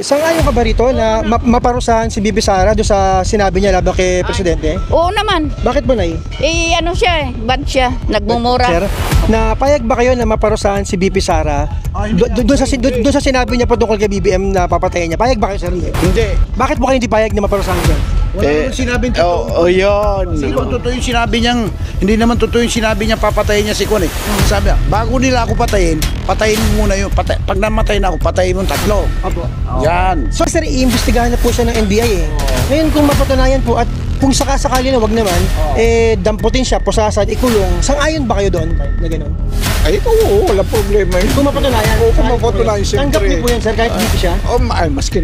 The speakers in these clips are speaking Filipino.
Sang-ayon ka ba rito na maparusahan si Bibi Sara doon sa sinabi niya laban kay Presidente? Oo naman. Bakit po, Nay? Ano siya bad siya, nagmumura. Sir, na payag ba kayo na maparusahan si Bibi Sara doon sa sinabi niya patungkol kay BBM na papatayin niya? Payag ba kayo, sir? Hindi. Bakit po kayo hindi payag na maparusahan siya? Wala naman sinabing totoo. Yun. Hindi naman totoo yung sinabi niyang, hindi naman totoo yung sinabi niya papatayin niya si Kun eh. Sabi niya, bago nila ako patayin mo muna yun. Pag namatay na ako, patayin mo 3. Opo. Yan. So, sir, iimbestigahan na po siya ng NBI eh. Ngayon, kung mapatunayan po at kung sakasakali na wag naman, damputin siya, pusasan, ikulong, sang-ayon ba kayo doon na gano'n? Ay, oo, wala problema yun. Kung mapatunayan, kung mapatunayan, tanggap niyo po yan, sir, kahit hindi siya?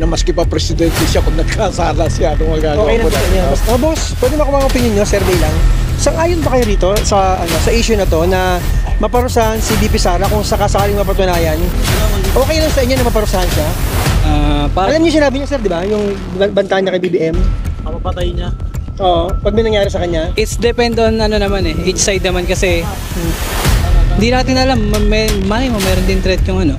Maski pa presidente siya kung nagkasala siya, ano magagawa okay na po niya. Boss, pwede mo mga opinion nyo, survey lang. Sang-ayon ba kayo rito sa issue na to na maparusahan si BP Sara kung sakasakaling mapatunayan? Okay lang sa inyo na maparusahan siya? Alam niyo sinabi niya, sir, di ba? Yung banta niya kay BBM. Papatayin niya. Oo, pag may nangyari sa kanya. It's depend on each side naman kasi hindi natin alam, meron din threat yung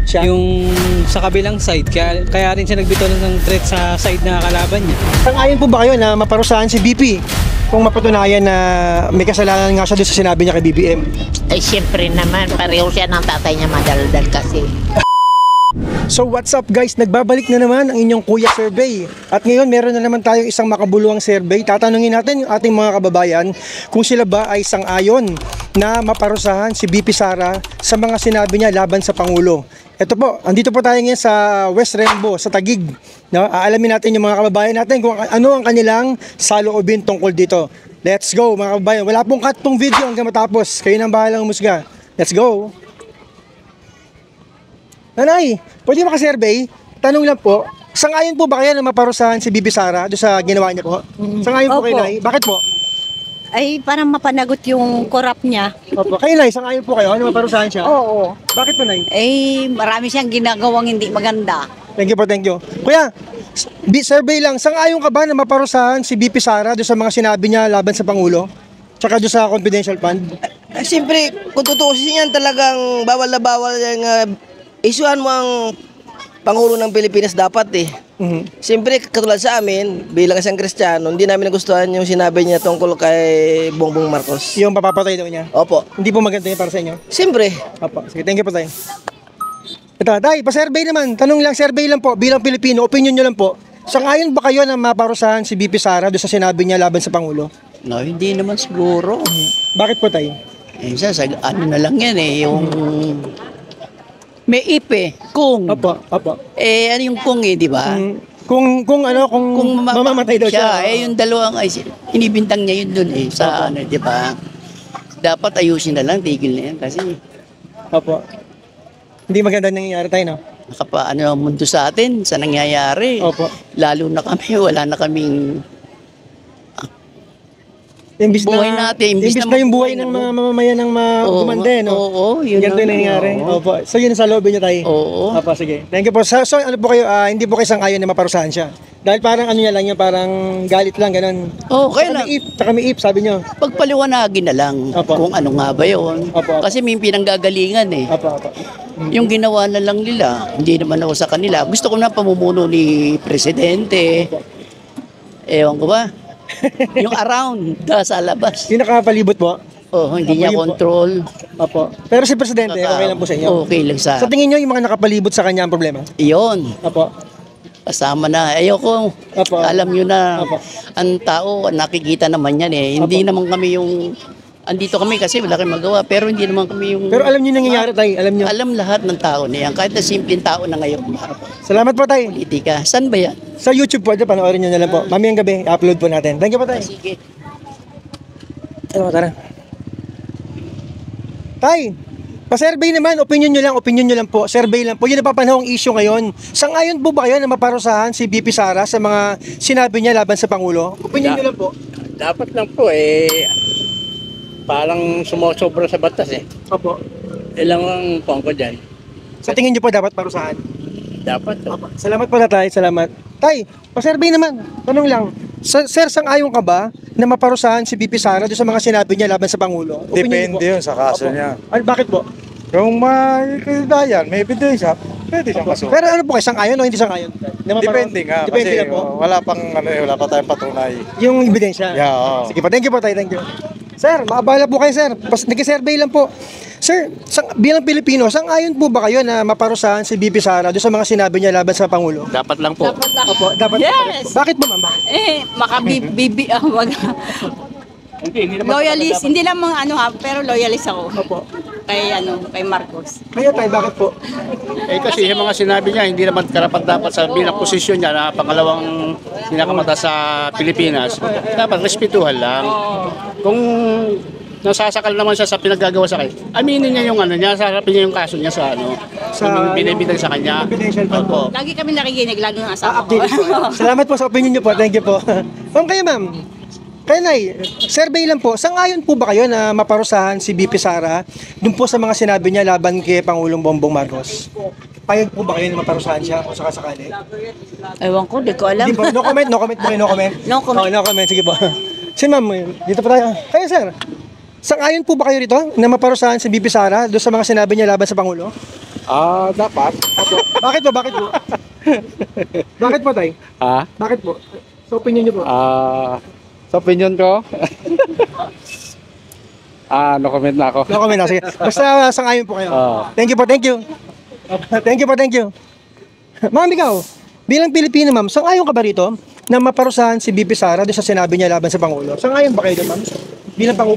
Siya? yung sa kabilang side, kaya rin siya nagbitaw ng threat sa side na kalaban niya. Sang-ayon po ba kayo na maparusahan si BP kung mapatunayan na may kasalanan nga siya doon sa sinabi niya kay BBM? Ay siyempre naman, pareho siya ng tatay niya madaldal kasi. So what's up guys, nagbabalik na naman ang inyong Kuya Survey. At ngayon meron na naman tayong isang makabuluhang survey. Tatanungin natin yung ating mga kababayan kung sila ba ay sang-ayon na maparusahan si BP Sara sa mga sinabi niya laban sa Pangulo. Ito po, andito po tayo ngayon sa West Rainbow, sa Taguig. No? Aalamin natin yung mga kababayan natin kung ano ang kanilang saloobin tungkol dito. Let's go mga kababayan. Wala pong cut tong video hanggang matapos. Kayo nang bahalang umusga. Let's go! Nanay, pwede maka-survey? Tanong lang po, sang-ayon po ba kayo na maparusahan si Bibi Sara doon sa ginawa niya po? Sang-ayon po kayo, Nay? Bakit po? Ay, parang mapanagot yung korap niya. Opo. Kayo, Nay, sang-ayon po kayo na maparusahan siya? Oo. Bakit po, Nay? Marami siyang ginagawang hindi maganda. Thank you po, thank you. Kuya, survey lang, sang-ayon ka ba na maparusahan si Bibi Sara doon sa mga sinabi niya laban sa Pangulo? Tsaka doon sa confidential fund? Siyempre, kung tutuusin yan talagang bawal na bawal yung isuhan mo ang Pangulo ng Pilipinas dapat eh. Siyempre, katulad sa amin, bilang isang Kristiyano, hindi namin nagustuhan yung sinabi niya tungkol kay Bongbong Marcos. Yung papapatay daw niya? Opo. Hindi po maganda yun para sa inyo? Siyempre. Opo. Sige, thank you po tayo. Ito, Tay, pa-survey naman. Tanong lang, survey lang po. Bilang Pilipino, opinion nyo lang po. Sang-ayon ba kayo na maparusahan si BP Sara doon sa sinabi niya laban sa Pangulo? No, hindi naman siguro. Bakit po, Tay? Na lang yan yung may ipe, kung. Opo, opo. Ano yung kung di ba? Kung mamamatay daw siya. Yung dalawang inibintang niya yun dun sa di ba? Dapat ayusin na lang, tigil na yan kasi. Opo. Hindi maganda nangyayari tayo, no? Ang mundo sa atin, sa nangyayari. Opo. Lalo na kami, wala na kaming Imbis buhay natin. Imbis na yung buhay ng mga mamamayan ng gumanda, no? Oo, yun. Ganito yung nangyayari. Opo. So yun sa loobin niyo tayo. Oo. Opo, sige. Thank you po. So ano po kayo, hindi po kayo sang-ayon na maparusahan siya? Dahil parang ano niya lang yun, parang galit lang, ganun. Oo, kaya lang. Tsaka may if, sabi niyo. Pagpaliwanagin na lang kung ano nga ba yun. Opo. Kasi may pinanggagalingan eh. Opo, opo. Yung ginawa na lang nila, hindi naman ako sa kanila. Gusto ko na pamumuno ni Presidente. Ewan ko ba? Yung around, sa labas. Yung nakapalibot po? Hindi niya control. Opo. Pero si Presidente, okay lang po sa inyo? Okay lang sa... Sa tingin niyo, yung mga nakapalibot sa kanya ang problema? Iyon. Opo. Kasama na. Ayoko. Opo. Alam nyo na. Opo. Ang tao, nakikita naman yan eh. Hindi naman kami yung... Andito kami kasi wala kami magawa, pero hindi naman kami yung... Pero alam niyo nangyayari, Tay? Alam niyo? Alam lahat ng tao na yan. Kahit na simpleng tao na ngayon. Salamat po, Tay. Politika. Saan ba yan? Sa YouTube po, panoorin nyo na lang po. Mamayang gabi, upload po natin. Thank you po, Tay. Sige. Tara. Tay, pa-survey naman, opinion nyo lang po. Survey lang po. Yun ang papanahong issue ngayon. Sang-ayon po ba kayo na maparusahan si BP Sara sa mga sinabi niya laban sa Pangulo? Opinion nyo lang po. Dapat lang po parang sumusobra sa batas eh. Opo. Ilang ang pang ko dyan. Sa tingin nyo po dapat parusahan? Dapat. Opo. Salamat po na, Tay. Salamat. Tay, pa-survey naman. Tanong lang. Sir, sang-ayon ka ba na maparusahan si BP Sara doon sa mga sinabi niya laban sa Pangulo? Opinion Depende niyo po. yun sa kaso Opo. niya. Bakit po? Kung makikita may ebidensya, pwede siyang kaso. Pero ano po kayo, sang-ayon o hindi sang-ayon? Depende nga, Depende kasi na po. wala wala pa tayong patunay. Yung ebidensya. Yeah, oo. Sige po, thank you po tayo, thank you. Sir, maabala po kayo sir. Nag-survey lang po. Sir, bilang Pilipino, sang-ayon po ba kayo na maparusahan si BP Sara doon sa mga sinabi niya laban sa Pangulo? Dapat lang po. Opo, dapat. Yes! Bakit po ma'am? Bakit? Makabibi, loyalist, hindi lang mga ano ha, pero loyalist ako. Opo. Kay Marcos. Kaya tayo, bakit po? Kasi yung mga sinabi niya, hindi naman karapat dapat sa bilang posisyon niya na pangalawang pinakamataas sa Pilipinas. Dapat respetuhan lang. Kung nasasakal naman siya sa pinaggagawa sa kanya, aminin niya yung ano niya, sarapin niya yung kaso niya sa Sa- binibigay sa kanya. Confidential pa po. Lagi kami nakikinig, lagi ng asawa ko. Update po. Salamat po sa opinion niyo po. Thank you po. Ma'am, kayo ma'am. Kaya Nay, survey lang po. Sang-ayon po ba kayo na maparusahan si BP Sara dun po sa mga sinabi niya laban kay Pangulong Bongbong Marcos? Payag po ba kayo na maparusahan siya kung sakasakali? Ewan ko, di ko alam. Hindi po. No comment po kayo. No comment. No comment. Oh, no comment. Sige po. Si ma'am, dito po tayo. Kayo sir. Sang-ayon po ba kayo rito na maparusahan si BP Sara doon sa mga sinabi niya laban sa Pangulo? Dapat. Bakit po? Bakit po? Bakit po, Tay? Bakit po? Sa opinion niyo po. Sa opinion ko, no comment na ako. No comment na. Sige. Basta sang-ayon po kayo. Thank you po, thank you. Thank you po, thank you. Ma'am, ikaw, bilang Pilipino, ma'am, sang-ayon ka ba rito na maparusahan si BP Sara doon sa sinabi niya laban sa Pangulo? Sang-ayon ba kayo doon, ma'am?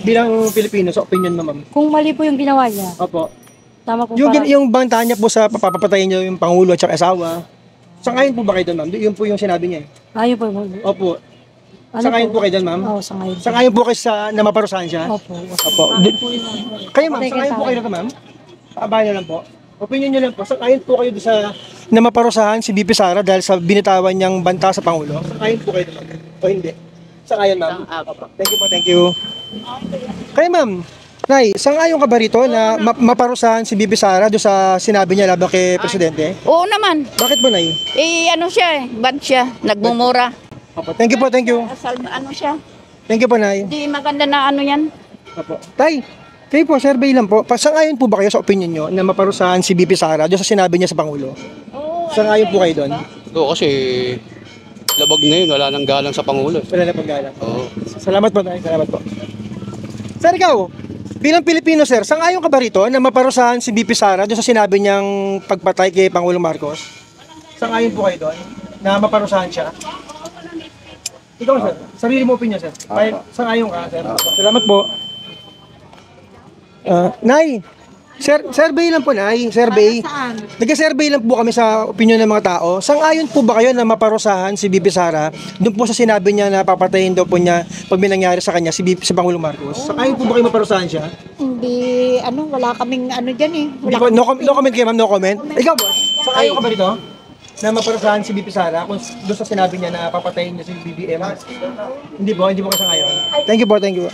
Bilang Pilipino, sa opinion mo, ma'am? Kung mali po yung ginawa niya, Opo. tama po Yung banta niya po sa papapatayin niya yung Pangulo at saka asawa, sang-ayon po ba kayo doon, ma'am? Yun po yung sinabi niya. Ayaw po. Opo. Ano Sang-ayon po kayo doon, ma'am? Oo, sangayon. Sang-ayon po kayo sa na maparusahan siya? Opo. Opo. Kayo, ma'am, sang-ayon po kayo dito, ma'am? Paabayan na lang po. Opinion niyo lang po. Sang-ayon po kayo doon sa na maparusahan si BP Sara dahil sa binitawan niyang banta sa Pangulo? Sang-ayon po kayo doon, ma'am? O hindi? Sang-ayon, ma'am? Thank you po, thank you. Kayo, ma'am, Nay, sang-ayon ka ba rito na maparusahan si BP Sara doon sa sinabi niya laban kay Presidente? Oo naman. Bakit po, Nay? Ano siya bad siya, nagmumura. Opo. Thank you po, thank you. Ano siya, Thank you po, Nay. di maganda na ano yan. Opo. Tay, kayo po, survey lang po. Sang-ayon po ba kayo sa opinion nyo na maparusahan si BP Sara doon sa sinabi niya sa Pangulo? Sang-ayon po kayo doon? Oo, kasi labag na yun, wala nang galang sa Pangulo. Wala na paggalang. Oo. Salamat po, Tay. Salamat po. Sir, ikaw, bilang Pilipino, sir, sang-ayon ka ba rito na maparusahan si BP Sara doon sa sinabi niyang pagpatay kay Pangulong Marcos? Sang-ayon po kayo doon na maparusahan siya? Ikaw, sir, sarili mo opinion, sir. Sang-ayon ka, sir. Salamat po. Nay, survey lang po, Nay. Survey. Nag-survey lang po kami sa opinion ng mga tao. Sang-ayon po ba kayo na maparusahan si BP Sara doon po sa sinabi niya na papatayin daw po niya pag may nangyari sa kanya si Pangulong Marcos? Sang-ayon po ba kayo maparusahan siya? Hindi, wala kaming dyan eh. Hindi po, no comment kayo, ma'am, no comment. Ikaw, boss, sang-ayon ka ba dito? Na maparusahan si BP Sara kung doon sa sinabi niya na papatayin niya si BBM? Hindi po kayo sang-ayon. Thank you po, thank you.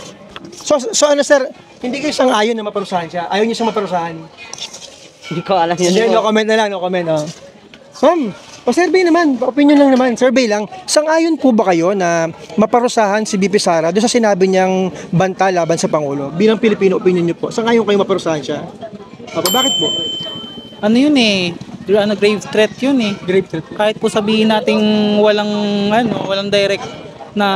So ano, sir, hindi kayo sang-ayon na maparusahan siya? Ayaw niyo siyang maparusahan? Hindi ko alam yun. Hindi, no comment na lang, no comment. Oh. Ma'am, survey naman, opinion lang naman, survey lang. Sang-ayon po ba kayo na maparusahan si BP Sara doon sa sinabi niyang banta laban sa Pangulo? Bilang Pilipino, opinion niyo po, sang-ayon kayo maparusahan siya? Opo, bakit po? Ano yun eh? Grave threat yun eh. Grave threat. Kahit po sabihin nating walang direct na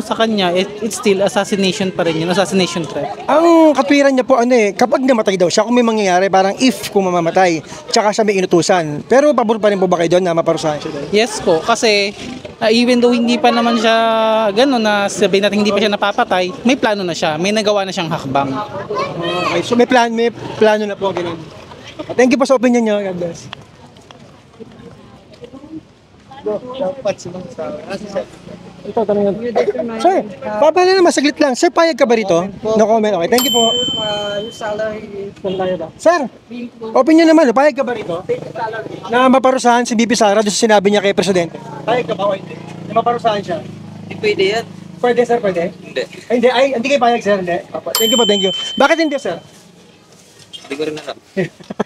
sa kanya, it's still assassination pa rin yun, assassination threat. Ang katwiran niya po kapag namatay daw siya, kung may mangyayari, parang if kung mamamatay, tsaka siya may inutusan. Pero pabor pa rin po ba kayo doon na maparusahan siya doon? Yes po, kasi even though hindi pa naman siya gano'n na sabihin natin hindi pa siya napapatay, may plano na siya, may nagawa na siyang hakbang. Okay, so may plano na po, ganun. Thank you po sa opinion niyo, God bless. Ito, tanong yun. Sir, babala naman, saglit lang. Sir, payag ka ba rito? No comment, okay. Thank you po. Sir, opinion naman, payag ka ba rito? Na maparusahan si BP Sara doon sa sinabi niya kay Presidente? Payag ka ba o hindi? Na maparusahan siya? Hindi pwede yan. Pwede, sir, pwede? Hindi. Hindi kayo payag, sir, hindi. Thank you po, thank you. Bakit hindi, sir? Hindi ko rin alam.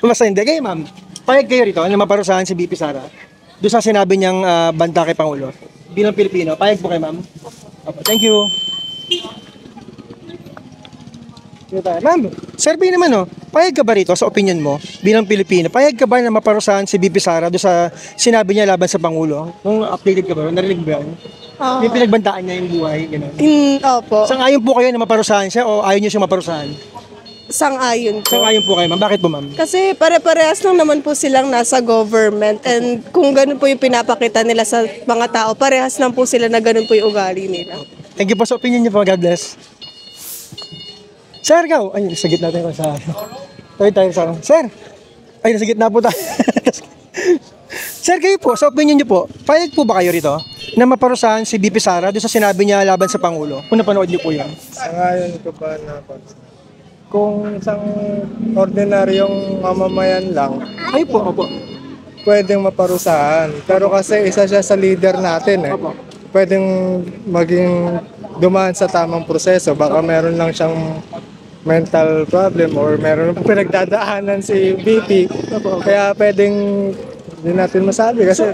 Basta hindi. Kayo, ma'am, payag kayo rito na maparusahan si BP Sara doon sa sinabi niyang banta kay Pangulo? Bilang Pilipino, payag po kayo, ma'am? Thank you. Ma'am, survey naman, oh. payag ka ba rito sa opinion mo bilang Pilipino? Payag ka ba na maparusahan si BP Sara doon sa sinabi niya laban sa Pangulo? Nung updated ka ba? Narinig ba yan? May pinagbantaan niya yung buhay, gano'n. Opo. Sang-ayon po kayo na maparusahan siya o ayaw niyo siya maparusahan? Sang-ayon po. Sang-ayon po kayo, ma'am. Bakit po, ma'am? Kasi pare-parehas lang naman po silang nasa government and kung ganun po yung pinapakita nila sa mga tao, parehas lang po sila na ganun po yung ugali nila. Thank you po sa opinion niyo po. God bless. Sir, ikaw. Ay, sa gitna tayo sa... tayo sa... Sir! Ay, nasa gitna po tayo. Sir, kayo po, sa opinion niyo po, payag po ba kayo rito na maparusahan si BP Sara doon sa sinabi niya laban sa Pangulo? Kung napanood niyo po yan. Sangayon ko ba na kung isang ordinaryong mamamayan lang, Ay po, opo. pwedeng maparusahan. Pero kasi isa siya sa leader natin eh. Opo. Pwedeng maging dumaan sa tamang proseso. Baka meron lang siyang mental problem or meron pinagdadaanan si BP. Kaya pwedeng hindi natin masabi kasi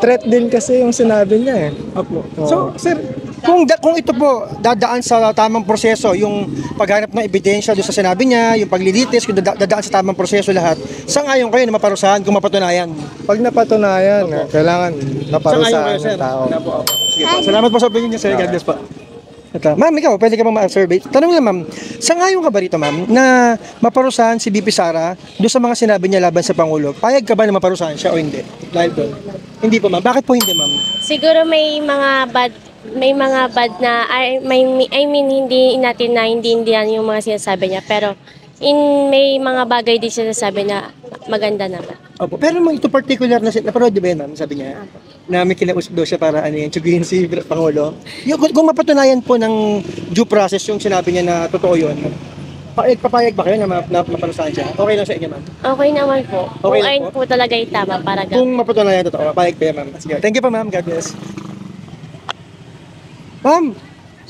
threat din kasi yung sinabi niya eh. Opo. So, sir, kung ito po dadaan sa tamang proseso, yung paghanap ng ebidensya doon sa sinabi niya, yung paglilitis, kung dadaan sa tamang proseso lahat, sang-ayon kayo na maparusahan kung mapatunayan? Pag napatunayan, kailangan naparusahan ng tao. Sige po. Salamat po sa opinion niyo, sir. God bless po. Ito. Ma'am, ikaw, pwede ka bang ma-survey? Tanong lang, ma'am, sang-ayon ka ba rito, ma'am, na maparusahan si BP Sara doon sa mga sinabi niya laban sa Pangulo? Payag ka ba na maparusahan siya o hindi? Dahil doon. Hindi po, ma'am. Bakit po hindi, ma'am? Siguro may mga bad na I mean hindi natin na hindi yung mga sinasabi niya, pero may mga bagay din sinasabi na maganda naman. Opo. Pero mga ito particular na napanood niyo ba yan, ma'am? Sabi niya na may kinausap daw siya para tsugihin si Pangulo. Yung, kung mapatunayan po ng due process yung sinabi niya na totoo yun, papayag ba kayo na maparusahan siya? Okay lang sa inyo, ma'am? Okay naman po. Okay Kung lang ayun po? po talaga yung tama para Kung mapatunayan totoo, papayag pa yan, ma'am. Sige. Thank you pa, ma'am. God bless. Ma'am,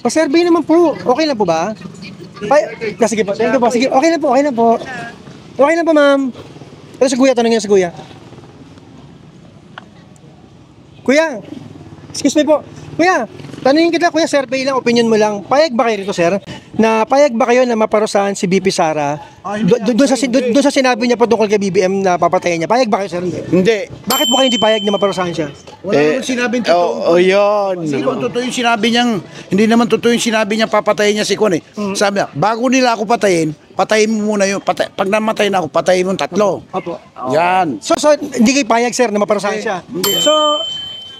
pa-survey naman po. Okay lang po ba? Sige po. Thank you po. Sige, okay lang po. Okay lang po. Okay lang po, ma'am. Ito si Kuya. Tanongin si Kuya. Kuya, excuse me po. Kuya, tanongin kita, Kuya, survey lang, opinion mo lang. Payag ba kayo rito, sir? Na payag ba kayo na maparusahan si BP Sara? Doon sa sinabi niya patungkol kay BBM na papatayin niya. Payag ba kayo, sir? Hindi. Bakit po kayo hindi payag na maparusahan siya? Wala naman sinabing totoo. yun. Hindi naman totoo yung sinabi niyang, hindi naman totoo yung sinabi niya papatayin niya si Kun eh. Sabi niya, bago nila ako patayin mo muna yun. Pag namatay na ako, patayin mo 3. Opo. Yan. So hindi kayo payag, sir, na maparusahan siya? Hindi. So,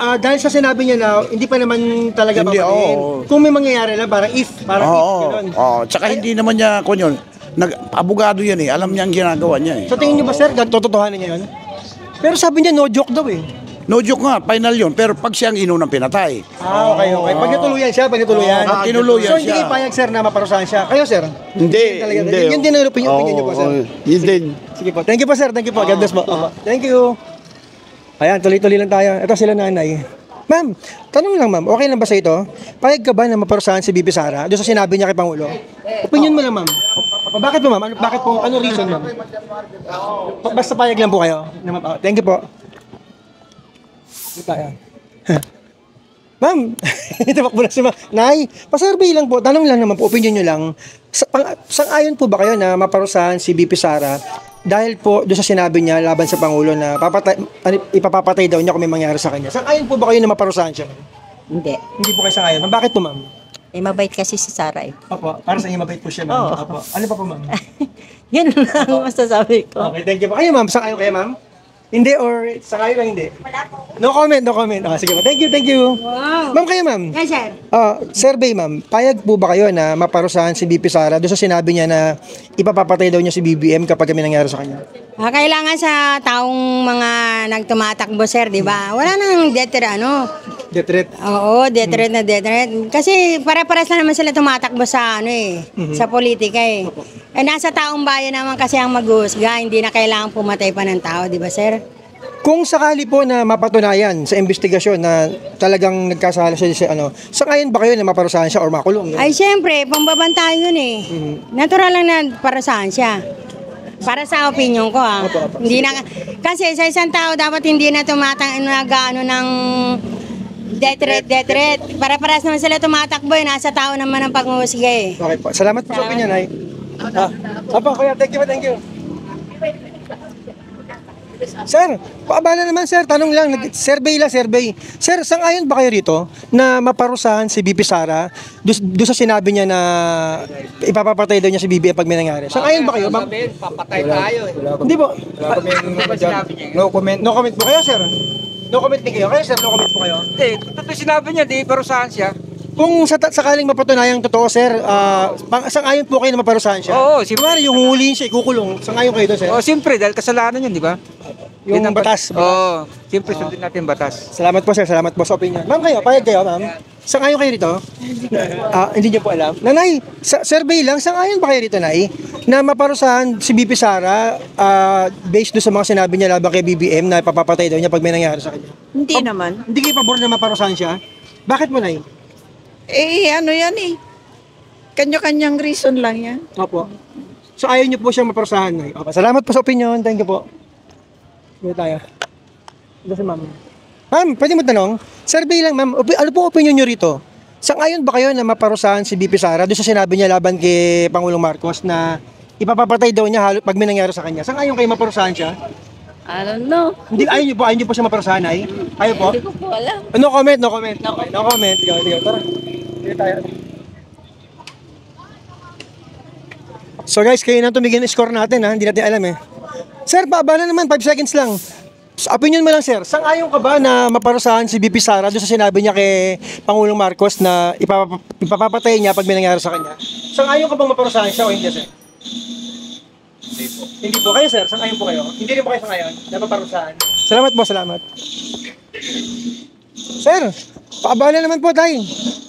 dahil sa sinabi niya na hindi pa naman talaga Hindi, papatayin. oo. Kung may mangyayari lang, parang if, gano'n. Tsaka hindi naman niya, Kun yun, abogado yan eh. Alam niya ang ginagawa niya eh. So tingin niyo ba, sir, tototohanan niya yun? Pero sabi niya, no joke daw eh. No joke nga, final yun. Pero pag siya ang inunang pinatay. Okay. Pag natuluyan siya, Pag tinuluyan So hindi siya. kayo payag, sir, na maparusahan siya. Kayo, sir? Hindi. Yun din ang opinion niyo po, sir. Yun din. Sige po. Thank you po, sir. Thank you po. God bless po. Opo. Thank you. Ayan, tuloy-tuloy lang tayo. Ito sila nanay. Ma'am, tanong lang, ma'am. Okay lang ba sa ito? Payag ka ba na maparusahan si BP Sara doon sa sinabi niya kay Pangulo? Opinion mo lang, ma'am. Bakit po, ma'am? Bakit po? Ano reason, ma'am? Basta payag lang po kayo. Thank you po. Dito tayo. Ma'am, itibak mo na si ma'am. Nay, pa-survey lang po. Tanong lang naman po, opinion nyo lang. Sang-ayon po ba kayo na maparusahan si BP Sara dahil po doon sa sinabi niya laban sa Pangulo na ipapapatay daw niya kung may mangyari sa kanya? Sang-ayon po ba kayo na maparusahan siya? Hindi. Hindi po kayo sang-ayon. Ma'am, bakit po, ma'am? Mabait kasi si Sara eh. Opo, para sa inyo mabait po siya, ma'am. Opo. Ano pa po, ma'am? Yun lang masasabi ko. Okay, thank you po. Kayo, ma'am, sang-ayon kayo, ma'am? Hindi or sang-ayon lang hindi? Wala po. No comment. Sige po. Thank you. Wow. Ma'am, kayo, ma'am? Yes, sir. Survey, ma'am. Payag po ba kayo na maparusahan si BP Sara doon sa sinabi niya na ipapapatay daw niya si BBM kapag may nangyari sa kanya? Kailangan sa taong mga nagtumatakbo, sir, di ba? Wala nang death threat, Death threat? Oo, death threat na death threat. Kasi pare-pares na naman sila tumatakbo sa sa politika eh. Nasa taong bayan naman kasi ang mag-uusga, hindi na kailangan pumatay pa ng tao, di ba, sir? Kung sakali po na mapatunayan sa investigasyon na talagang nagkasala siya sa sangayon ba kayo na maparusahan siya or makulong? Ay, siyempre, pambabantayan yun eh. Natural lang na parusahan siya. Para sa opinion ko Hindi na, kasi sa isang tao dapat hindi na nag-ano ng death threat. Para-paras naman sila tumatakbo nasa tao naman ang pag-uusga eh. Okay po. Salamat po sa opinion, ay. Apa, kuya, thank you. Sir, paabala naman sir, tanong lang, survey. Sir, sang-ayon ba kayo rito na maparusahan si BP Sara doon sa sinabi niya na ipapapatay daw niya si BBM pag may nangyari? Sang-ayon ba kayo, ma'am? Papatay tayo eh. Hindi po. No comment. No comment po kayo, sir. No comment din kayo. Kayo, sir, no comment po kayo. Totoo sinabi niya, di parusahan siya. Kung sakaling mapatunayang totoo, sir, sang-ayon po kayo na maparusahan siya? Oo, siyempre. Yung huhulihin siya, ikukulong. Sang-ayon kayo doon, sir? Oo, siyempre, dahil kasalanan yun, di ba? Yung batas. Oo, siyempre sundin natin batas. Salamat po, sir. Salamat po sa opinion. Ma'am, payag kayo, ma'am? Sang-ayon kayo rito? Hindi niyo po alam. Nanay, survey lang, sang-ayon ba kayo rito, Nay? Na maparusahan si BP Sara based doon sa mga sinabi niya laban kay BBM na papapatay daw niya pag may nangyari sa kanya? Hindi naman. Hindi kayo pabor na maparusahan siya? Bakit mo, Nay? Ano yan eh. Kanya-kanyang reason lang yan. Opo. So ayaw niyo po siyang maparusahan, Nay? Opo. Salamat po sa opinion. Thank you po. Dito tayo. Ito si ma'am. Ma'am, pwede mo tanong? Survey lang, ma'am. Ano po opinion niyo rito? Sang-ayon ba kayo na maparusahan si BP Sara doon sa sinabi niya laban kay Pangulong Marcos na ipapapatay daw niya pag may nangyari sa kanya? Sang-ayon kayo maparusahan siya? I don't know. Hindi, ayaw niyo po siya maparusahan, ay? Ayaw po? Hindi ko po alam. No comment. No comment. Ikaw, tara. Dito tayo. So guys, kayo na tumigil ang score natin ha. Hindi natin alam eh. Sir, paabala naman, 5 seconds lang. Opinion mo lang, sir. Sang-ayon ka ba na maparusahan si BP Sara doon sa sinabi niya kay Pangulong Marcos na ipapapatay niya pag may nangyari sa kanya? Sang-ayon ka bang maparusahan siya o hindi, sir? Hindi po. Hindi po. Kayo, sir? Sang-ayon po kayo? Hindi rin po kayo sang-ayon na maparusahan? Salamat po, salamat. Sir, paabala naman po tayo.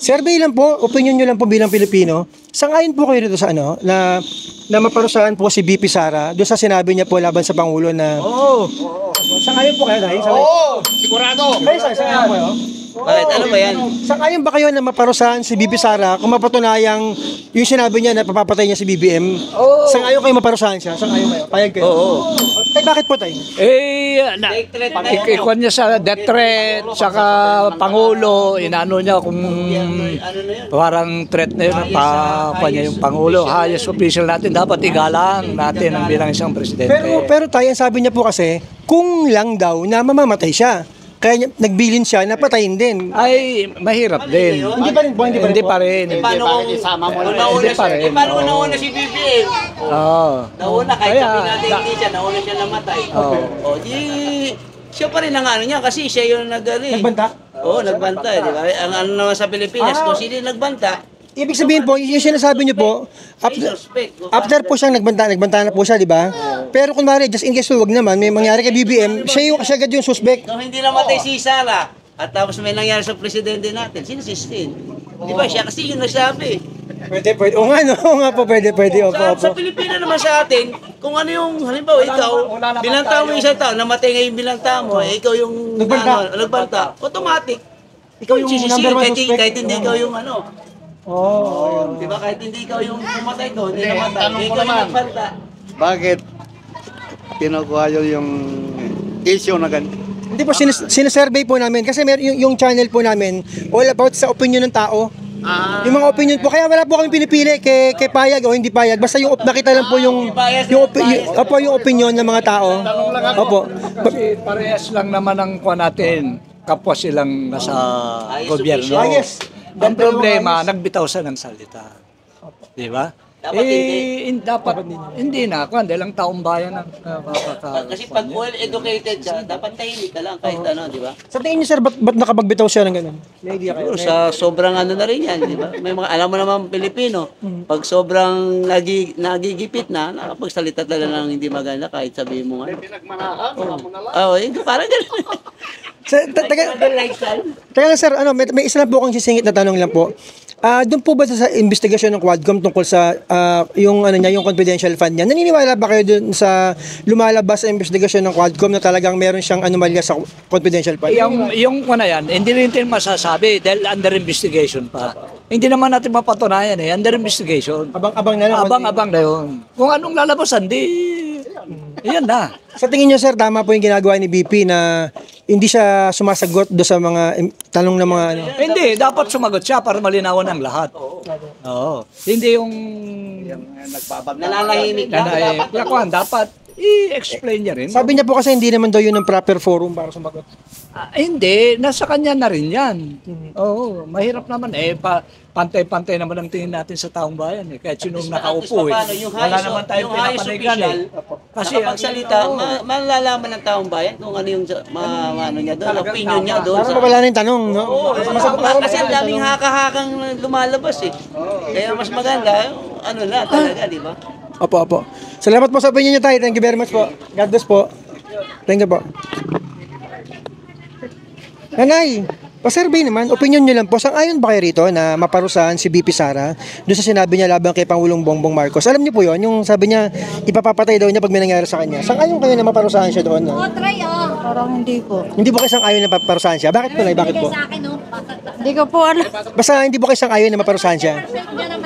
Survey lang po, opinion nyo lang po bilang Pilipino. Sang-ayon po kayo dito sa na maparusahan po si BP Sara doon sa sinabi niya po laban sa Pangulo na... Oo. Sang-ayon po kayo, Nay? Oo, sigurado. Kayo, sir, sang-ayon po kayo? Bakit? Ano ba yan? Sang-ayon ba kayo na maparusahan si BP Sara kung mapatunayang yung sinabi niya na papapatay niya si BBM? Oo. Sang-ayon kayo maparusahan siya? Sang-ayon kayo? Payag kayo? Oo. Ay, bakit po tayo? Ikikwan niya sa death threat, saka Pangulo, inano niya kung parang threat na yun, pa niya yung Pangulo. Highest official natin, dapat igalang natin ang bilang isang presidente. Pero tayo, ang sabi niya po kasi, kung lang daw na mamamatay siya. Kaya nagbilin siya na patayin din. Ay, mahirap din. Hindi pa rin po, hindi pa rin. Paano kung isama mo na? Hindi pa rin. Paano nauna si BBM? Oo. Nauna, kahit sabi natin hindi siya, nauna siya namatay. O, di, siya pa rin ang ano niya kasi siya yung nagbanta? Oo, nagbanta. Di ba? Ang ano naman sa Pilipinas, kung sino yung nagbanta, ibig sabihin po, yung sinasabi niyo po, after po siyang nagbanta na po siya, di ba? Pero kunwari, just in case wag naman, may mangyari kay BBM, siya agad yung suspect. kung hindi namatay si Sara, at tapos may nangyari sa presidente natin, sino si Stin? Di ba? Siya kasi yung nagsabi. Pwede. Oo nga, no? Oo nga po, pwede. Sa Pilipinas naman sa atin, kung ano yung, halimbawa, ikaw, binanta mo isang tao, namatay ngayon binanta mo, ikaw yung nagbanta, automatic. Ikaw yung number one suspect. Kahit hindi ikaw yung ano. Di ba? Kahit hindi ikaw yung pumatay ko, hindi namatay. Ikaw yung nagbanta. Bakit kinukuha yung issue na ganito? Hindi po, sinasurvey po namin. Kasi yung channel po namin, all about sa opinion ng tao. Yung mga opinion po. Kaya wala po kami pinipili kay payag o hindi payag. Basta yung nakita lang po yung opinion ng mga tao. Opo. Kasi parehas lang naman ang kuha natin. Kapwa silang nasa gobyerno. Yes. Ang problema, nagbitaw siya ng salita. Di ba? Dapat hindi na. Dahil ang taong bayan ang kasi pag well-educated ka, dapat tahimik ka lang kahit ano, di ba? Sa tingin niyo, sir, ba't nakapagbitaw siya ng gano'n? May idea kayo? Sa sobrang ano na rin yan, di ba? May mga, alam mo naman Pilipino, pag sobrang nagigipit na, nakapagsalita talaga ng hindi maganda kahit sabihin mo nga. Oo, parang gano'n. Teka lang, sir, may isa lang po akong sisingit na tanong lang po. Doon po ba sa investigasyon ng Quadcom tungkol sa yung confidential fund niya? Naniniwala ba kayo doon sa lumalabas sa investigasyon ng Quadcom na talagang meron siyang anomalya sa confidential fund? Yung yan, hindi rin natin masasabi dahil under investigation pa. Hindi naman natin mapatunayan under investigation. Abang-abang na lang. Abang-abang na yun. Kung anong lalabasan, yan na. Sa tingin niyo, sir, tama po yung ginagawa ni BP na hindi siya sumasagot do sa mga tanong ng mga ano. Hindi, dapat sumagot siya para malinawan ang lahat. Oo. Hindi yung Nananahimik lang. dapat i-explain niya rin. Sabi niya po kasi hindi naman daw yun ang proper forum para sumagot. Hindi, nasa kanya na rin yan. Oo, mahirap naman. Pantay-pantay naman ang tingin natin sa taong bayan. Kahit sinong nakaupo. Wala naman tayong pinapanigan. Kasi ang salita, malalaman ng taong bayan kung ano yung ano niya doon, opinion niya doon. Para mawala na yung tanong, no? Kasi ang daming haka-hakang lumalabas eh. Kaya mas maganda, ano na talaga, di ba? Opo. Salamat po sa opinion niyo tayo. Thank you very much po. God bless po. Thank you po. Nanay, pa-survey naman, opinion nyo lang po, sang-ayon ba kayo rito na maparusahan si BP Sara doon sa sinabi niya laban kay Pangulong Bongbong Marcos? Alam niyo po yon, yung sabi niya, ipapapatay daw niya pag may nangyari sa kanya. Sang-ayon kayo na maparusahan siya doon? No? Parang hindi po. Hindi po kayo sang-ayon na maparusahan siya? Bakit po, Nay? Bakit po? Hindi ko po alam. Basta hindi po kayo sang-ayon na maparusahan siya?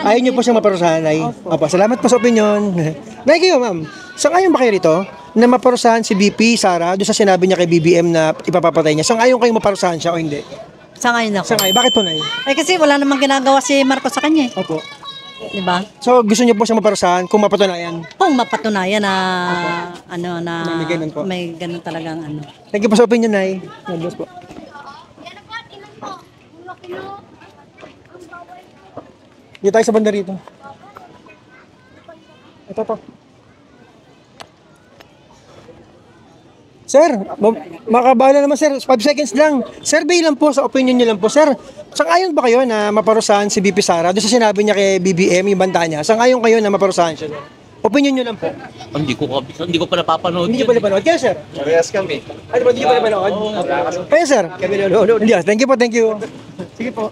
Ayaw niyo po siyang maparusahan, Nay? Opo, salamat po sa opinion. Nay, kayo, ma'am, sang-ayon ba kayo rito na maparusahan si BP Sara doon sa sinabi niya kay BBM na ipapapatay niya? Sang-ayon kayo maparusahan siya o hindi? Sangayon ako. Sang-ayon. Bakit po, Nay? Kasi wala namang ginagawa si Marcos sa kanya. Opo. Diba? So, gusto niyo po siyang maparusahan kung mapatunayan? Kung mapatunayan na may ganun talagang ano. Thank you po sa opinion, Nay. God bless po. Dito tayo sa banda rito. Ito po. Sir, makabala naman sir, 5 seconds lang. Survey lang po, sa opinion niyo lang po. Sir, sang-ayon ba kayo na maparusahan si BP Sara doon sa sinabi niya kay BBM, yung banta niya? Sang-ayon kayo na maparusahan siya? Opinion niyo lang po. Hindi ko pa napapanood. Hindi niyo pa napanood. Kaya sir? Parehas kami. Ano ba, hindi niyo pa napanood? Kaya sir? Kami nanonood. Hindi, thank you po, thank you. Sige po.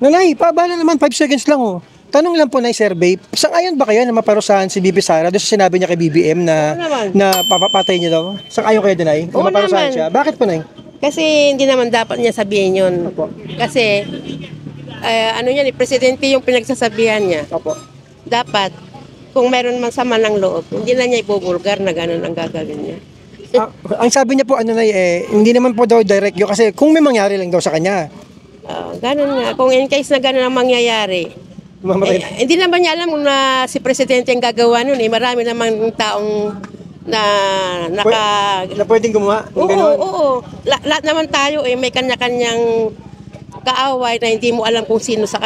Nanay, paabala naman, 5 seconds lang oh. Tanong lang po na survey, sang-ayon ba kayo na maparusahan si BP Sara doon sa sinabi niya kay BBM na papapatay niya daw? Sang-ayon kayo doon, Nay? Na maparusahan siya? Bakit po, Nay? Kasi hindi naman dapat niya sabihin yun. Kasi, ano yan, presidente yung pinagsasabihan niya. Dapat, kung meron man sama ng loob, hindi na niya ibubulgar na gano'n ang gagawin niya. Ang sabi niya po, hindi naman po daw direct yun kasi kung may mangyari lang daw sa kanya. Gano'n nga. Kung in case na gano'n ang mangyayari, hindi naman niya alam kung na si presidente ang gagawa nun. Marami namang taong na pwedeng gumawa. Oo. Lahat naman tayo may kanya-kanyang kaaway na hindi mo alam kung sino sa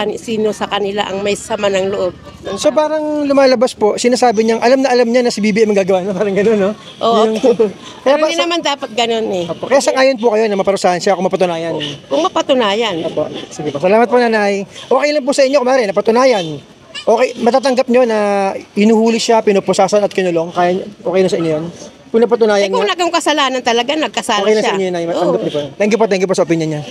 kanila ang may sama ng loob. So parang lumalabas po, sinasabi niyang alam niya na si BBM ang gagawa, no? Parang gano'n, no? Oo. Pero hindi naman dapat gano'n eh. Kaya sang-ayon po kayo na maparusahan siya kung mapatunayan. Kung mapatunayan. Sige po. Salamat po, Nanay. Okay lang po sa inyo, kumari, napatunayan. Okay, matatanggap nyo na inuhuli siya, pinupusasan at kinulong. Okay na sa inyo yun? Kung napatunayan kung naging kasalanan talaga, nagkasala siya. Okay na sa inyo, Nay. Matanggap niyo po. Thank you po sa opinion niya.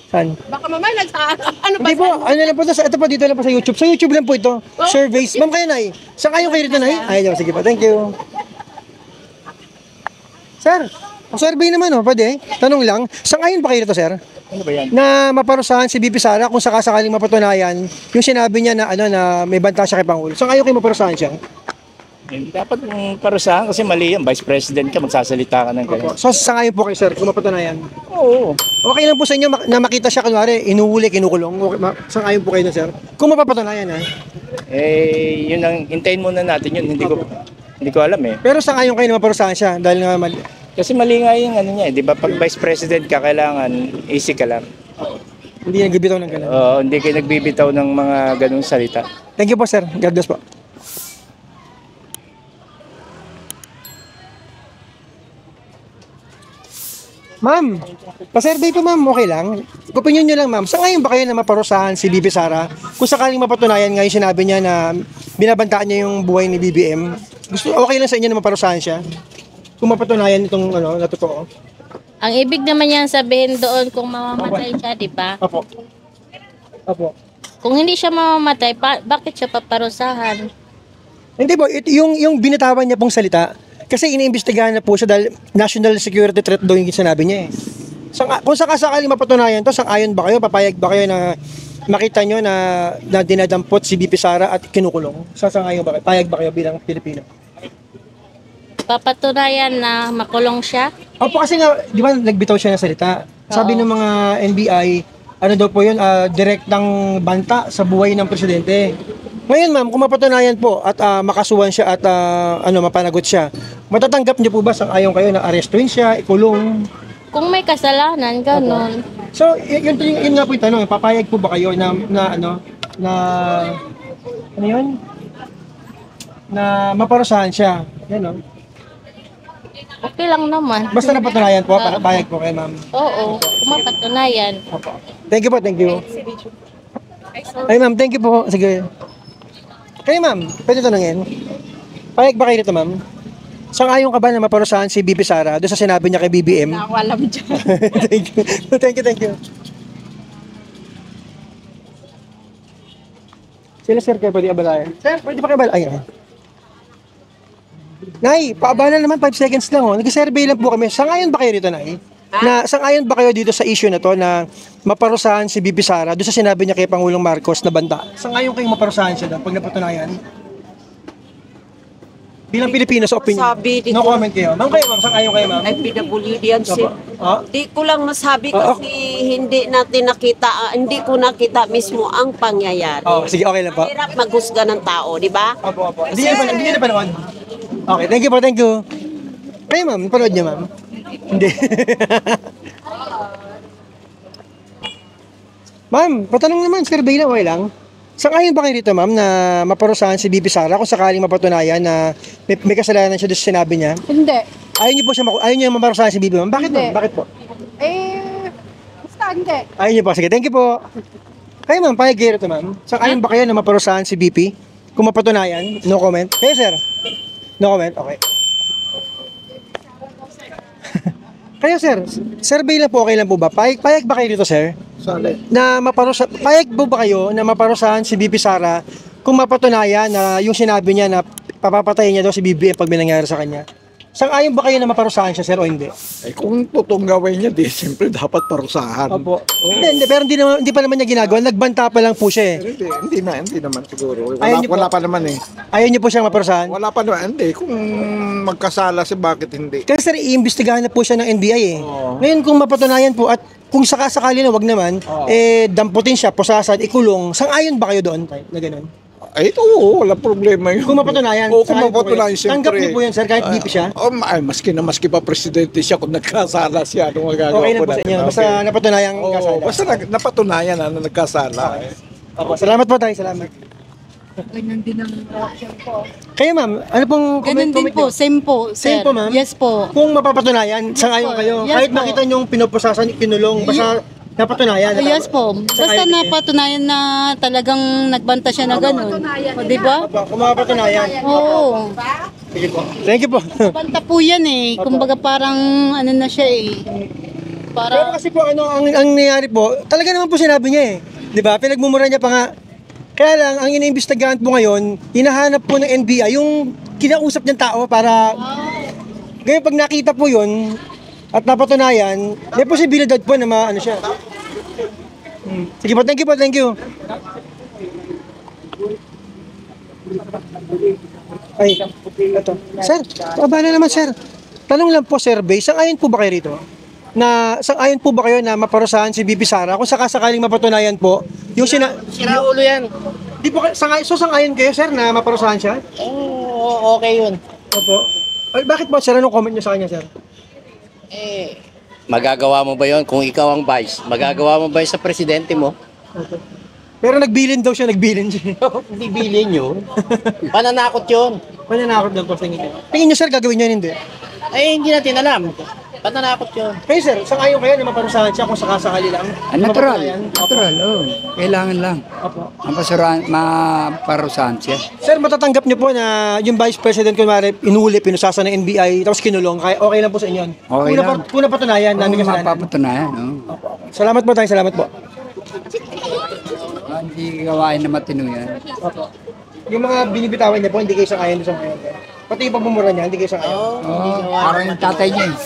Saan? Baka mamaya ano ba? Hindi po, ano lang po ito, ito po dito lang po sa YouTube. Sa YouTube lang po ito. Surveys. Ma'am kayo, Nay. Saan kayo rito, Nay? Ay, sige po. Thank you. Sir, survey naman pwede. Tanong lang, saan kayo ba kayo rito, sir? Ano ba yan? Na maparusahan si BP Sara kung sakasakaling mapatunayan yung sinabi niya na na may banta siya kay Pangulo. Saan kayo maparusahan siya? Dapat mong parusahan kasi mali yan. Vice President ka, magsasalita ka ng ganyan. So, sangayon po kayo, sir, kung mapatunayan? Oo. Okay lang po sa inyo na makita siya, kunwari, inuhuli, kinukulong. Okay, sangayon po kayo na, sir? Kung mapapatunayan, ha? Yun ang, hintayin muna natin yun. Hindi ko alam eh. Pero sangayon kayo na maparusahan siya dahil nga mali? Kasi mali nga yung ano niya, di ba? Pag Vice President ka, kailangan easy ka lang. Hindi nagbibitaw ng ganun? Oo, hindi kayo nagbibitaw ng mga ganung salita. Thank you po, sir. God bless po. Ma'am, pa-survey po ma'am, okay lang. Opinion nyo lang ma'am, sa ngayon ba kayo na maparusahan si BP Sara? Kung sakaling mapatunayan ngayon sinabi niya na binabantaan niya yung buhay ni BBM, okay lang sa inyo na maparusahan siya? Kung mapatunayan itong na totoo? Ang ibig naman yan sabihin doon kung mamamatay siya, di ba? Opo. Kung hindi siya mamamatay, bakit siya paparusahan? Hindi po, yung binitawan niya pong salita, kasi iniimbestigahan na po siya dahil national security threat daw yung sinabi niya eh. Kung sakasakaling mapatunayan to, sang-ayon ba kayo? Papayag ba kayo na makita nyo na dinadampot si BP Sara at kinukulong? Sasangayon ba kayo? Payag ba kayo bilang Pilipino? Papatunayan na makulong siya. Opo, kasi nga, di ba nagbitaw siya ng salita? Sabi ng mga NBI, ano daw po yun, direktang banta sa buhay ng presidente. Ngayon ma'am, kung mapatunayan po at makasuhan siya at mapanagot siya, matatanggap niyo po ba sang-ayon kayo na arestuin siya, ikulong? Kung may kasalanan, ganun. So, yun nga po yung tanong, papayag po ba kayo na maparusahan siya? Yan, no? Okay lang naman. Basta napatunayan po, papayag po kayo, ma'am. Oo, kung mapatunayan. Thank you po, thank you. Ay, ma'am, thank you po. Sige. Kayo, ma'am, pwede tanungin. Payag ba kayo dito, ma'am? Sang-ayon ka ba na maparusahan si BP Sara doon sa sinabi niya kay BBM? Nawalam dyan. Thank you. Sila, sir, kayo pwede abalayan. Sir, pwede pa kayo abalayan? Nay, paabala naman 5 seconds lang. Nag-survey lang po kami. Sang-ayon ba kayo dito, Nay? Sang-ayon ba kayo dito sa issue na to na maparusahan si BP Sara doon sa sinabi niya kay Pangulong Marcos na banta? Sang-ayon kayong maparusahan siya doon pag napatunayan? Bilang Pilipino sa opinion. No comment kayo. Ma'am kayo, ma'am. Sang-ayon kayo, ma'am? Ay, PWD yan siya. Di ko lang masabi kasi hindi natin nakita, hindi ko nakita mismo ang pangyayari. Sige, okay lang po. Mahirap maghusga ng tao, di ba? Opo. Hindi niyo na panood. Okay, thank you po, thank you. Kayo, ma'am, panood niyo, ma'am? Hindi. Ma'am, patanong naman, survey na, okay lang. Sang-ayon ba kayo dito, ma'am, na maparusahan si BP Sara kung sakaling mapatunayan na may kasalanan siya doon sa sinabi niya? Hindi. Ayaw niyo maparusahan si BP, ma'am? Bakit po? Bakit po? Basta hindi. Ayaw niyo po. Sige, thank you po. Kayo, ma'am, payag kayo dito, ma'am. Sang-ayon ba kayo na maparusahan si BP? Kung mapatunayan, no comment. Kayo, sir? No comment? Okay. Kayo, sir, survey lang po, okay lang po ba? Payag ba kayo dito, sir? Na payag po ba kayo na maparusahan si BP Sara kung mapatunayan na yung sinabi niya na papapatayin niya daw si BBM pag may nangyari sa kanya? Sang-ayon ba kayo na maparusahan siya, sir, o hindi? Kung totoong gawin niya, siyempre dapat parusahan. Opo. Pero hindi pa naman niya ginagawa. Nagbanta pa lang po siya eh. Hindi naman siguro. Wala pa naman eh. Ayaw niyo po siyang maparusahan? Wala pa naman. Hindi. Kung magkasala siya, bakit hindi? Kasi sir, iimbestigahan na po siya ng NBI eh. Ngayon kung mapatunayan po at kung sakasakali na wag naman, damputin siya, pusasan, ikulong, sang-ayon ba kayo doon na gano'n? Ay, oo, wala problema yun. Kung mapatunayan, kung mapatunayan, siyempre. Tanggap niyo po yan, sir, kahit BP siya? Maski pa presidente siya, kung nagkasala siya, anong magagawa okay lang po sa inyo, basta napatunayan ang kasala. Basta napatunayan na nagkasala. Opo, salamat po tayo, salamat. Ganyan din ang reaction po. Kayo, ma'am, ano pong Ganun din po, same po, sir. Same po, ma'am? Yes po. Kung mapapatunayan, sang-ayon kayo. Yes Kahit po. makita niyong pinupusasan, kinulong, basta napatunayan. Yes po. Basta napatunayan na talagang nagbanta siya na ganun. O, di ba? Kung mapapatunayan. Oo. Sige po. Thank you po. Banta po yan eh. Kumbaga parang ano na siya eh. Pero kasi po, ang nangyari po, talaga naman po sinabi niya eh. Di ba? Pinagmumura niya pa nga. Kaya lang, ang iniimbestigahan po ngayon, hinahanap po ng NBI yung kinausap niyang tao para... Ngayon, pag nakita po yun, at napatunayan, may posibilidad po na maano siya. Sige po, thank you po, thank you. Ay, ito. Sir, paabala naman, sir. Tanong lang po, survey, sang-ayon po ba kayo rito? Sang-ayon po ba kayo na maparusahan si BP Sara kung sakasakaling mapatunayan po yung Sira ulo yan. Di po sang-ayon kayo, sir, na maparusahan siya? Oo, okay yun. Opo. Ay, bakit po, sir? Anong comment niyo sa kanya, sir? Magagawa mo ba yon kung ikaw ang vice? Magagawa mo ba yun sa presidente mo? Pero nagbilin daw siya, nagbilin siya. Hindi bilin yun. Pananakot yun. Pananakot daw po sa inyo. Tingin niyo, sir, gagawin niyo hindi? Hindi natin alam. Pananakot yun. Kayo, sir, sang-ayon kayo na maparusahan siya kung sakasakali lang? Natural. Oo. Kailangan lang. Maparusahan siya. Sir, matatanggap niyo po na yung Vice President, kunwari, inuli, pinusasa ng NBI, tapos kinulong, okay lang po sa inyo? Okay lang. Kung napatunayan, namin kasalanan. Mapapatunayan. Salamat po tayo, salamat po. Hindi gawain na matino yan. Yung mga binibitawan niya po, hindi kayo sang-ayon sa ngayon. Pati yung pagmumura niya, hindi kayo sang-ayon. Parang yung tatay niya eh.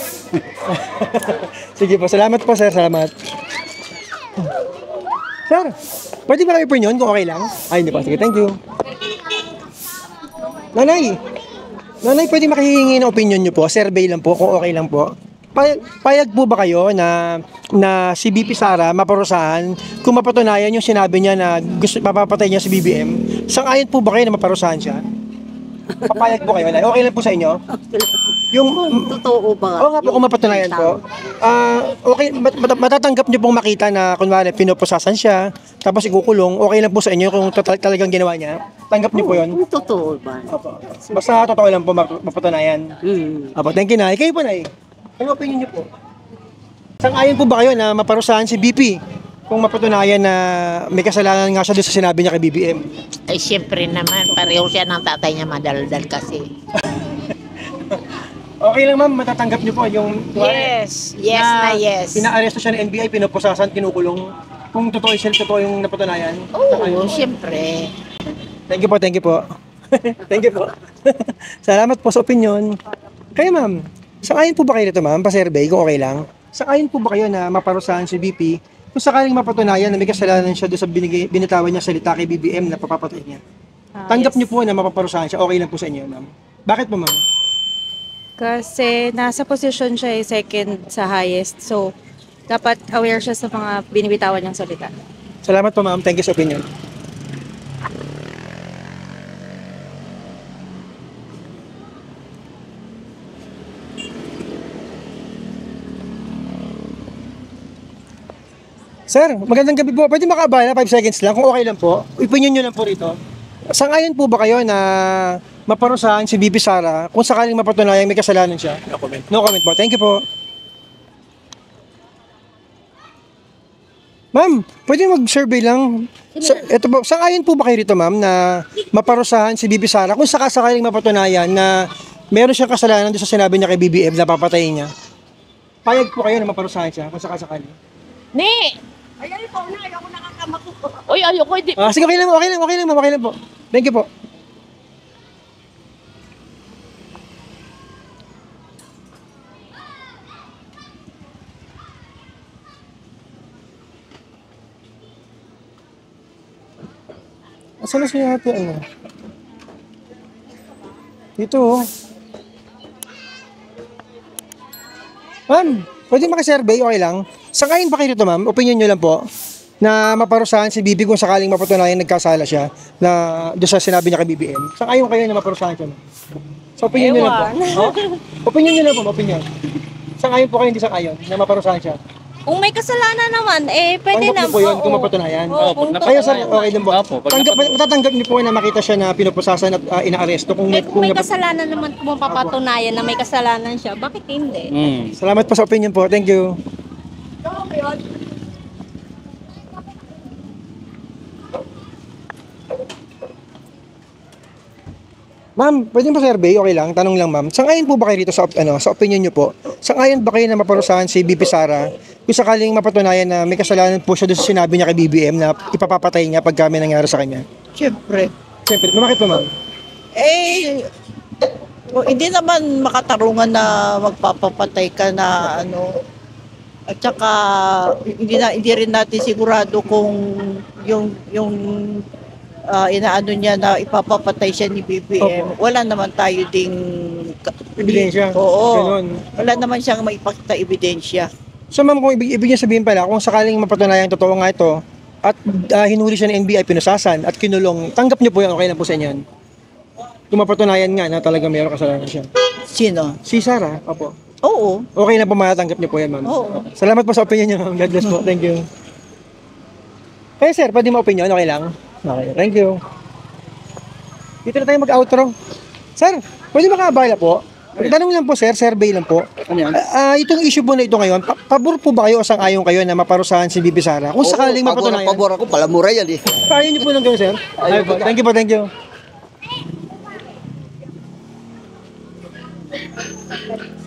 Sige po, salamat po, sir, salamat. Sir, Pwede ba kayo opinion kung okay lang? Ay, hindi pa. Sige, thank you. Nanay, pwede makihingi ng opinion nyo po? Survey lang po, kung okay lang po. Payag po ba kayo na si BP Sara maparusahan kung mapatunayan yung sinabi niya na gusto mapapatay niya si BBM? Sang-ayon po ba kayo na maparusahan siya? Papayag po kayo, Nay? Okay lang po sa inyo? Yung Totoo ba? Oo nga po, kung mapatunayan po. Okay, matatanggap niyo pong makita na kunwari pinupusasan siya, tapos ikukulong, okay lang po sa inyo kung talagang ginawa niya? Tanggap niyo po yun? Totoo ba? Basta totoo lang po mapatunayan. Apo, thank you, Nay. Kayo po, Nay? Ano opinion niyo po? Sang-ayon po ba kayo na maparusahan si BP kung mapatunayan na may kasalanan nga siya doon sa sinabi niya kay BBM? Ay, siyempre naman, pareho siya ng tatay niya madaldal kasi. Okay lang, ma'am, matatanggap niyo po yung... Yes, yes. Pinaaresto siya ng NBI, pinupusasan, kinukulong. Kung totoo yung napatunayan. Oo, siyempre. Thank you po. Thank you po. Salamat po sa opinion. Kayo, ma'am, sang-ayon po ba kayo nito, ma'am, pa-survey, kung okay lang? Sang-ayon po ba kayo na maparusahan si BP kung sakaling mapatunayan na may kasalanan siya doon sa binitawan niya salita kay BBM na papapatay niya? Tanggap niyo po na mapaparusahan siya, okay lang po sa inyo, ma'am. Bakit po, ma'am? Kasi nasa posisyon siya second sa highest. So, dapat aware siya sa mga binibitawan niyang salita. Salamat po, ma'am. Thank you sa opinion. Sir, magandang gabi po. Pwede makaabala 5 seconds lang kung okay lang po. Opinion nyo lang po rito. Sang-ayon po ba kayo na maparusahan si BP Sara kung sakaling mapatunayan may kasalanan siya? No comment. No comment po. Thank you po. Ma'am, pwede mag-survey lang. Ito po, sang-ayon po ba kayo rito, ma'am, na maparusahan si BP Sara kung sakaling mapatunayan na meron siyang kasalanan doon sa sinabi niya kay BBM na papatayin niya? Payag po kayo na maparusahan siya kung sakasakali? Ni! Ayan po, ayaw ko nakakamak ko. Uy, ayoko, hindi. Sige, okay lang, ma'am, okay lang po. Thank you po. Asan na siya ate? Ano? Dito, oh. Ma'am, pwede makasurvey, okay lang. Sang-ayon ba kayo dito, ma'am? Opinion nyo lang po na maparusahan si BB kung sakaling mapatunayan nagkasala siya na doon sa sinabi niya kay BBM. Sang-ayon kayo na maparusahan siya, ma'am? So, opinion nyo lang po. Oh? Opinion nyo lang po, opinion. Sang-ayon po kayo, hindi sang-ayon na maparusahan siya. Kung may kasalanan naman, pwede tanggap na. niyo po yun kung mapatunayan. Kayo, sir, okay din po. Matatanggap niyo po na makita siya na pinupusasan at inaaresto kung Kung may kasalanan naman, kung mapapatunayan na may kasalanan siya, bakit hindi? Salamat po sa opinion po. Thank you. Ma'am, pwede ba survey? Okay lang, tanong lang, ma'am. Sang-ayon po ba kayo dito sa opinion niyo po? Sang-ayon ba kayo na maparusahan si BP Sara kung sakaling mapatunayan na may kasalanan po siya doon sa sinabi niya kay BBM na ipapapatay niya pag may nangyari sa kanya? Siyempre. Bakit po, ma'am? Hindi naman makatarungan na magpapapatay ka na at saka hindi rin natin sigurado kung yung inaano niya na ipapapatay siya ni BBM. Wala naman tayo ding ebidensya. Oo. Ganun. Wala naman siyang maipakita ebidensya. So, ma'am, kung ibig niya sabihin pala, kung sakaling mapatunayan totoo nga ito at hinuli siya ng NBI, pinusasan at kinulong, tanggap niyo po yan, okay lang po sa inyo yan? Kung mapatunayan nga na talaga mayroong kasalanan siya. Sino? Si Sara, opo. Oo. Okay lang po, matatanggap niyo po yan, ma'am. Oo. Salamat po sa opinion niyo, ma'am. God bless po. Thank you. Kaya sir, pwede mo opinion, okay lang? Okay, thank you. Dito na tayo mag-outro. Sir, pwede makaabala po? Tanong lang po, sir, survey lang po. Ano yan? Itong issue po na ito ngayon, pabor po ba kayo o sang-ayon kayo na maparusahan si BP Sara? Kung sakaling mapatunayan. Pabor ako, palamura yan eh. Kaya niyo po lang gawin, sir. Thank you po, thank you.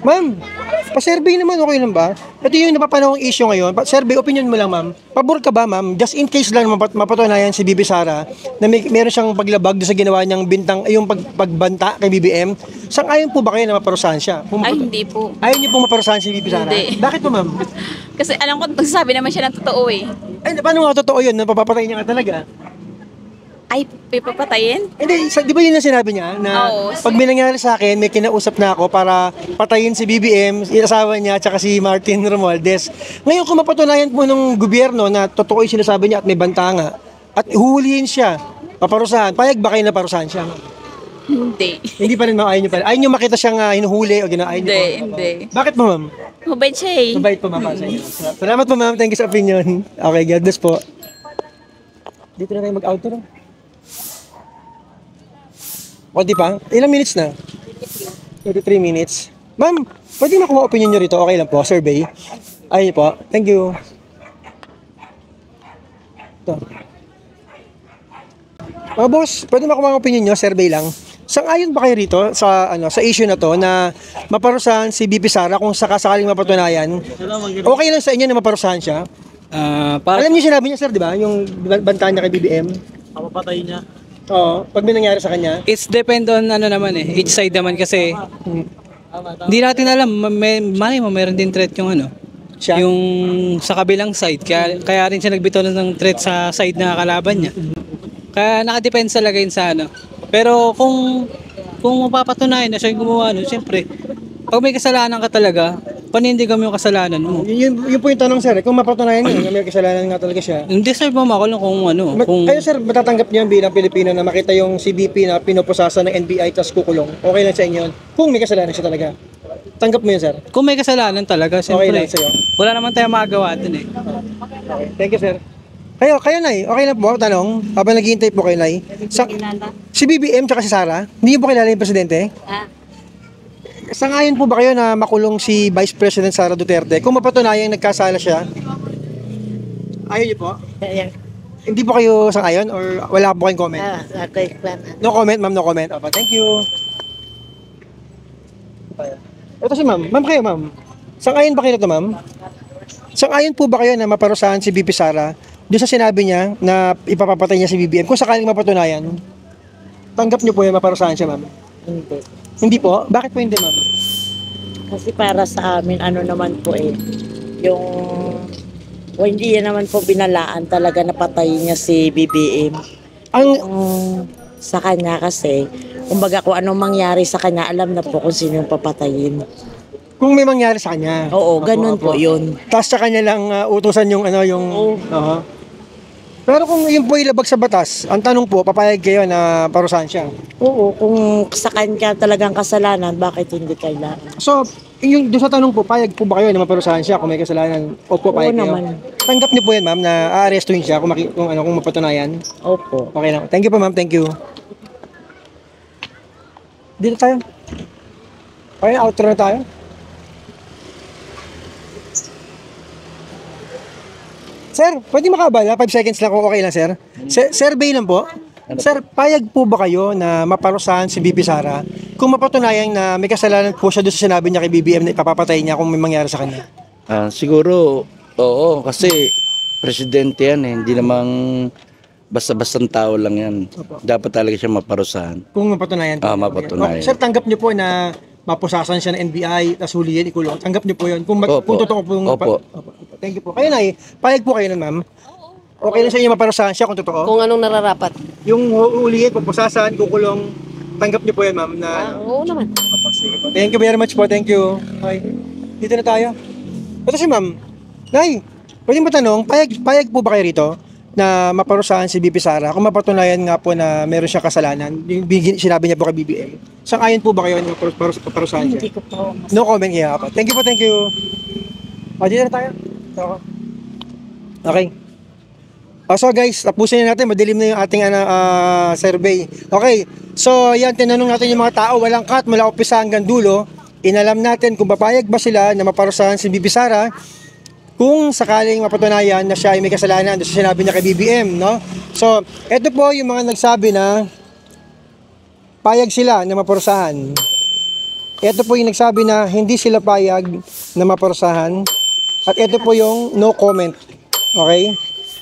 Ma'am, pa-survey naman, okay lang ba? Ito yung napapanahong issue ngayon. Survey, opinion mo lang, ma'am. Pabor ka ba, ma'am? Just in case lang mapatunayan si Bibi Sara na meron siyang paglabag doon sa ginawa niyang bintang, yung pagbanta kay BBM. Sang-ayon po ba kayo na maparusahan siya? Ay, hindi po. Ayaw niyo po maparusahan si Bibi Sara? Hindi. Bakit po, ma'am? Kasi alam ko, nagsasabi naman siya ng totoo eh. Ay, paano nga totoo yun? Napapatay niya ka talaga? Ay, pipapatayin? Hindi, di ba yun ang sinabi niya? Na Oo. pag may nangyari sa akin, may kinausap na ako para patayin si BBM, inasawa niya, tsaka si Martin Romualdez. Ngayon, kung mapatunayan po ng gobyerno na totoo yung sinasabi niya at may banta nga, at huhulihin siya, paparusahan, payag ba kayo na parusahan siya? Hindi. Hindi pa rin, ma'am, ayaw niyo pa rin. Ayaw niyo makita siyang hinuhuli o gano'n. Hindi. Bakit po, ma'am? Mabait siya eh. Mabait po, ma'am. Salamat po, ma'am. Thank you sa opinion. Okay, God bless po. Dito na tayo mag-outro. O, di pa? Ilang minutes na? 33 minutes. Ma'am, pwede makuha opinion nyo rito. Okay lang po, survey. Ayun po. Thank you. Ito. Mga boss, pwede makuha ang opinion nyo, survey lang. Sang-ayon ba kayo rito sa sa issue na to na maparusahan si BP Sara kung sakasakaling mapatunayan? Okay lang sa inyo na maparusahan siya? Alam niyo sinabi niya, sir, di ba? Yung banta niya kay BBM? Papatayin niya. Oo, pag may nangyari sa kanya. It's depend on naman each side naman kasi hindi natin alam, meron din threat yung yung sa kabilang side, kaya rin siya nagbitaw ng threat sa side na kalaban niya. Kaya nakadepende talaga yun sa Pero kung mapapatunayan na siya yung gumawa siyempre, pag may kasalanan ka talaga, panindigan mo yung kasalanan mo. Yun po yung tanong, sir. Kung mapatunayan niya, may kasalanan nga talaga siya. Hindi, sir, makulong kung Kayo, sir, matatanggap niyo bilang Pilipino na makita yung CBP na pinupusasa ng NBI tas kukulong. Okay lang sa inyo yun? Kung may kasalanan siya talaga. Tanggap mo yun, sir? Kung may kasalanan talaga, siyempre. Okay lang sa'yo? Wala naman tayong magagawa dun eh. Okay. Thank you, sir. Kayo, Nay, okay lang po, tanong, habang naghihintay po kayo, Nay. Si BBM tsaka si Sara, hindi niyo po kilala yung presidente? Sang-ayon po ba kayo na makulong si Vice President Sara Duterte kung mapatunayan nagkasala siya? Ayaw niyo po? Hindi po kayo sang-ayon or wala po kayong comment? No comment, ma'am, no comment. Opo, thank you. Ito si ma'am. Ma'am kayo, ma'am. Sang-ayon ba kayo na ito, ma'am? Sang-ayon po ba kayo na maparusahan si BP Sara doon sa sinabi niya na ipapapatay niya si BBM kung sakaling mapatunayan? Tanggap niyo po yan, maparusahan siya, ma'am? Hindi. Hindi po? Bakit po hindi, ma'am? Kasi para sa amin, naman po yung hindi yan naman po binalaan talaga na patayin niya si BBM. Sa kanya kasi, kumbaga kung anong mangyari sa kanya, alam na po kung sino yung papatayin. Kung may mangyari sa kanya? Oo, ganun po yun. Tapos sa kanya lang utusan yung Pero kung yun po ilabag sa batas, ang tanong po, papayag kayo na parusahan siya? Oo, kung sa kanya talagang kasalanan, bakit hindi kailangan? So, yung doon sa tanong po, payag po ba kayo na maparusahan siya kung may kasalanan? Opo, payag kayo? naman. Tanggap niyo po yan, ma'am, na aarestuhin siya kung mapatunayan? Opo. Okay lang. Thank you po, ma'am. Thank you. Dito tayo. Okay, outro na tayo. Sir, pwede makabala? 5 seconds lang kung okay lang, sir. Survey lang po. Sir, payag po ba kayo na maparusahan si BP Sara kung mapatunayan na may kasalanan po siya doon sa sinabi niya kay BBM na ipapapatay niya kung may mangyari sa kanya? Siguro, oo. Kasi presidente yan hindi namang basta-bastang tao lang yan. Dapat talaga siya maparusahan. Kung mapatunayan. Mapatunayan. Sir, tanggap niyo po na mapusasan siya ng NBI, tas hulihin, ikulong. Tanggap niyo po yun. Kung totoo po yung... Opo. Thank you po. Kayo na payag po kayo nun, ma'am. Okay lang sa inyo maparusahan siya kung totoo? Kung anong nararapat. Yung hulihin, pupusasan, kukulong, tanggap niyo po yan, ma'am? Oo naman. Thank you very much po. Thank you. Okay. Dito na tayo. Ito si ma'am. Nay, pwede mo tanong, payag po ba kayo rito na maparusahan si BP Sara kung mapatunayan nga po na meron siyang kasalanan? Yung sinabi niya po kay BBM. Sang-ayon po ba kayo na maparusahan siya? Hindi ko po. No comment kaya po. Thank you po, thank you. Dito na tayo. Okay. So guys, tapusin na natin. Madilim na yung ating survey. Okay. So yan, tinanong natin yung mga tao. Walang cut mula umpisa hanggang dulo. Inalam natin kung papayag ba sila na maparusahan si BP Sara kung sakaling mapatunayan na siya ay may kasalanan doon sa sinabi niya kay BBM, no? So, ito po yung mga nagsabi na payag sila na maparusahan. Ito po yung nagsabi na hindi sila payag na maparusahan. At ito po yung no comment. Okay?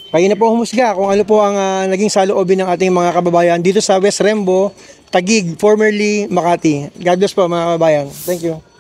Kayo na po humusga kung ano po ang naging saloobin ng ating mga kababayan dito sa West Rembo, Taguig, formerly Makati. God bless po mga kababayan. Thank you.